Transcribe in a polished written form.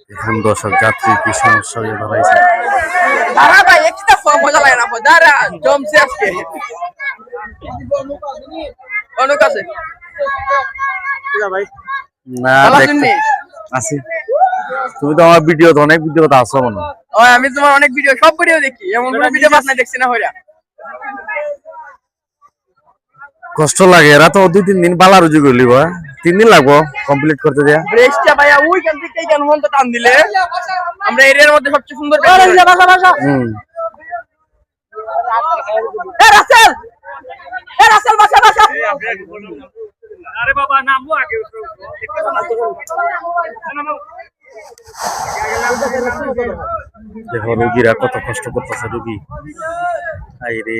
এখন দর্শক যাত্রী কি সমস্যা হয়ে দাঁড়াইছে। দাঁড়া ভাই একটা মজা লাগে না দাঁড়া জমছে আজকে অনেক আছে না আছি তুমি তো আমার ভিডিও অনেক ভিডিও আসো মনে হয় আমি তোমার অনেক ভিডিও সব ভিডিও দেখি এমন কোনো ভিডিও বাদ না দেখছি না হইরা কষ্ট লাগে এরা তো 2-3 দিন বালা রুজি করলি বা 3 দিন লাগবো কমপ্লিট করতে দেয়া ব্রেস্টটা ভাইয়া ওইখান থেকে কেন মন তো টান দিলে আমরা এরিয়ার মধ্যে সবচেয়ে সুন্দর রাসেল বাসা আরে বাবা নামো আগে দেখো রোগীরা কত কষ্ট করতেছে রোগী আইরে